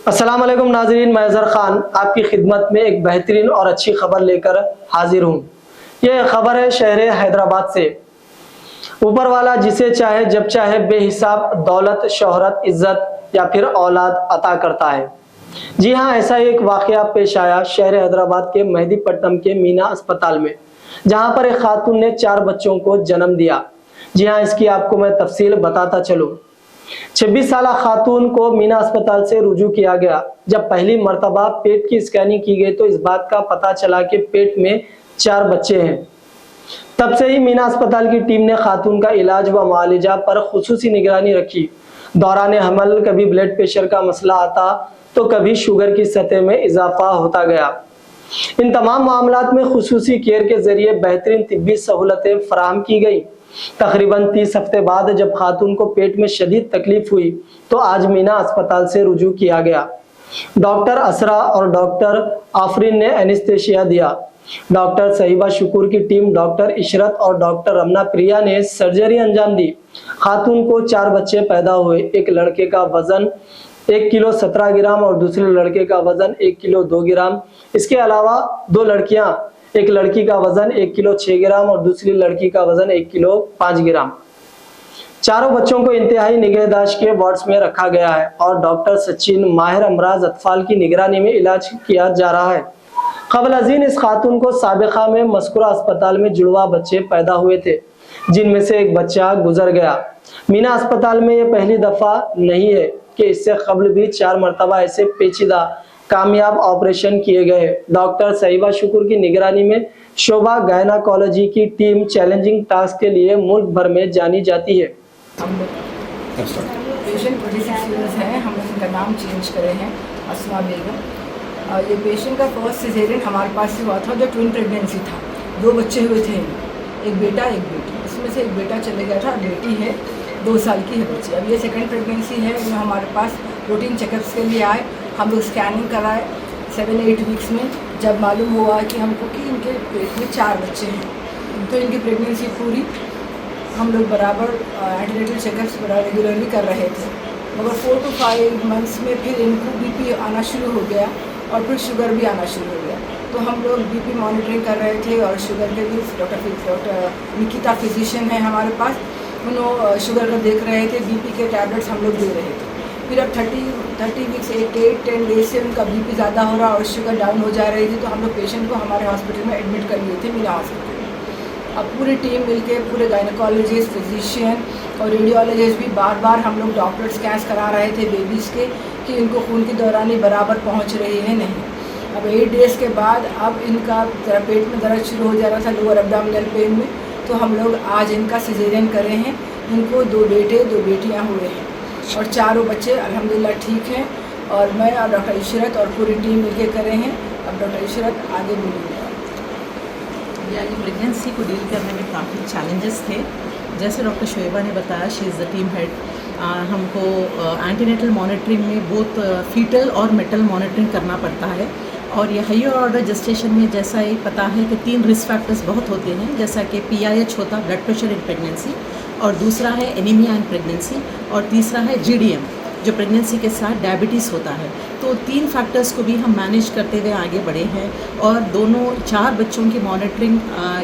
अस्सलाम वालेकुम नाजरीन, मैं अजहर खान आपकी खिदमत में एक बेहतरीन और अच्छी खबर लेकर हाजिर हूँ। ये खबर है शहर हैदराबाद से। ऊपर वाला जिसे चाहे जब चाहे बेहिसाब दौलत, शोहरत, इज्जत या फिर औलाद अता करता है। जी हाँ, ऐसा एक वाकया पेश आया शहर हैदराबाद के मेहदीपट्टनम के मीना अस्पताल में, जहां पर एक खातून ने 4 बच्चों को जन्म दिया। जी हाँ, इसकी आपको मैं तफसील बताता चलूं। 26 साल खातून को मीना अस्पताल से रुजू किया गया। जब पहली मर्तबा पेट की स्कैनिंग की गई तो इस बात का पता चला कि पेट में 4 बच्चे हैं। तब से ही मीना अस्पताल की टीम ने खातून का इलाज व मुआलजा पर खुसूसी निगरानी रखी। दौरान हमल कभी ब्लड प्रेशर का मसला आता तो कभी शुगर की सतह में इजाफा होता गया। इन तमाम मामलात में खुसूसी केयर के जरिए बेहतरीन तिब्बी सहूलतें फराहम की गई। तकरीबन 30 हफ्ते बाद जब खातून को पेट में शदीद तकलीफ हुई तो आज मीना अस्पताल से रुजू किया गया। डॉक्टर असरा और डॉक्टर आफरीन ने एनेस्थेशिया दिया। डॉक्टर सहीबा शुक्र की टीम, डॉक्टर इशरत और डॉक्टर रमना प्रिया ने सर्जरी अंजाम दी। खातून को 4 बच्चे पैदा हुए। एक लड़के का वजन 1 किलो 17 ग्राम और दूसरे लड़के का वजन 1 किलो 2 ग्राम। इसके अलावा 2 लड़कियां, एक लड़की का वजन 1 किलो 6 ग्राम और दूसरी लड़की का वजन 1 किलो 5 ग्राम। चारों बच्चों को इंतहाई निगहदाश्त के वार्ड्स में रखा गया है और डॉक्टर सचिन माहिर अमराज अतफाल की निगरानी में इलाज किया जा रहा है। कबल अजीन इस खातून को साबिका में मस्कुरा अस्पताल में जुड़वा बच्चे पैदा हुए थे, जिनमें से एक बच्चा गुजर गया। मीना अस्पताल में यह पहली दफा नहीं है कि इससे कबल भी 4 मरतबा ऐसे पेचीदा कामयाब ऑपरेशन किए गए। डॉक्टर सहीबा शुक्र की निगरानी में शोभा गायनाकोलॉजी की टीम चैलेंजिंग टास्क के लिए मुल्क भर में जानी जाती है। हम लोग पेशेंट 26 ईयर्स हैं। हम उनका नाम चेंज करे हैं, अस्मा बेगम। ये पेशेंट का फर्स्ट सिजेरियन हमारे पास हुआ था जो ट्विन प्रेगनेंसी था। 2 बच्चे हुए थे, एक बेटा एक बेटी। इसमें से एक बेटा चले गया था, बेटी है 2 साल की है बच्ची। अब ये सेकंड प्रेगनेंसी है। जो हमारे पास रूटीन चेकअप्स के लिए आए, हम लोग स्कैनिंग कराए 7-8 वीक्स में। जब मालूम हुआ कि हमको कि इनके पेट में 4 बच्चे हैं, तो इनकी प्रेगनेंसी पूरी हम लोग बराबर एंटीनेटल चेकअप्स बड़ा रेगुलरली कर रहे थे। मगर 4 to 5 मंथ्स में फिर इनको बीपी आना शुरू हो गया और फिर शुगर भी आना शुरू हो गया। तो हम लोग बीपी मॉनिटरिंग कर रहे थे और शुगर के भी डॉक्टर निकिता फिजिशियन है हमारे पास, उन्होंने शुगर का देख रहे थे। बीपी के टैबलेट्स हम लोग दे रहे थे। फिर अब 30 वीक्स 8-10 डेज से उनका बीपी ज़्यादा हो रहा और शुगर डाउन हो जा रही थी। तो हम लोग पेशेंट को हमारे हॉस्पिटल में एडमिट कर लिए थे, मीना हॉस्पिटल। अब पूरी टीम मिलके, पूरे गायनेकोलॉजिस्ट, फिजिशियन और रेडियोलॉजिस्ट भी बार बार हम लोग डॉक्टर स्कैन्स करा रहे थे बेबीज़ के कि इनको खून की दौरानी बराबर पहुंच रही है नहीं। अब 8 डेज़ के बाद अब इनका पेट में दर्द शुरू हो जा रहा था, लोअर एब्डोमिनल पेन में। तो हम लोग आज इनका सिजेरियन करे हैं। इनको 2 बेटे 2 बेटियाँ हुए हैं और चारों बच्चे अल्हम्दुलिल्लाह ठीक हैं। और मैं और डॉक्टर इशरत और पूरी टीम मिलके करे हैं। अब डॉक्टर इशरत आगे बोलेंगे। यानी प्रेगनेंसी को डील करने में काफ़ी चैलेंजेस थे। जैसे डॉक्टर शोएबा ने बताया, she is the team head. हमको एंटीनेटल मॉनिटरिंग में बोथ फीटल और मेटल मॉनिटरिंग करना पड़ता है। और ये हायर ऑर्डर जेस्टेशन में जैसा ही पता है कि 3 रिस्क फैक्टर्स बहुत होते हैं, जैसा कि PIH होता, ब्लड प्रेशर इन प्रेगनेंसी, और दूसरा है एनीमिया इन प्रेगनेंसी, और तीसरा है GDM जो प्रेगनेंसी के साथ डायबिटीज़ होता है। तो 3 फैक्टर्स को भी हम मैनेज करते हुए आगे बढ़े हैं। और दोनों 4 बच्चों की monitoring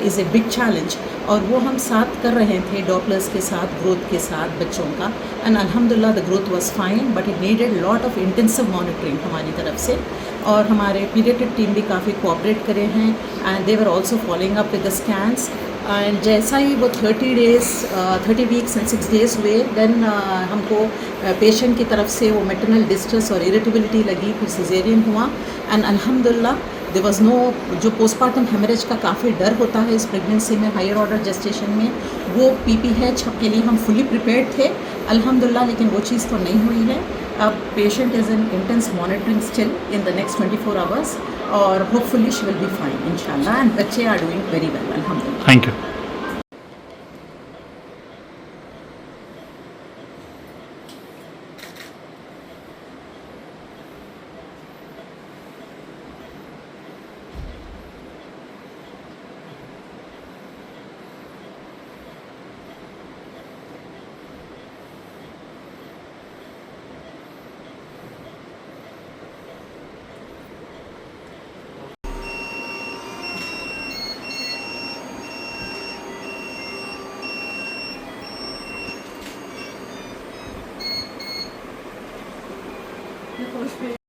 is a big challenge, और वो हम साथ कर रहे थे डॉपलर्स के साथ, ग्रोथ के साथ बच्चों का। एंड अल्हम्दुलिल्लाह the growth was fine, but it needed lot of intensive monitoring हमारी तरफ से। और हमारे पीडियाट्रिक टीम भी काफ़ी कोऑपरेट करे हैं and they were also following up with the scans. And जैसा ही वो 30 वीक्स एंड 6 डेज़ हुए, देन हमको पेशेंट की तरफ से वो मेटरनल डिस्ट्रेस और इरिटेबिलिटी लगी, फिर सिजेरियन हुआ। एंड अल्हम्दुलिल्लाह देयर वाज नो, जो पोस्टमार्टम हेमरेज का काफ़ी डर होता है इस प्रेगनेंसी में, हायर ऑर्डर जेस्टेशन में, वो PPH के लिए हम फुली प्रिपेयर्ड थे अल्हम्दुलिल्लाह, लेकिन वो चीज़ तो नहीं हुई है। अब patient is in intense monitoring still in the next 24 hours, और hopefully she will be fine इंशाल्लाह, एंड बच्चे आर डूइंग वेरी वेल अल्हम्दुलिल्लाह। Thank you. खुश भी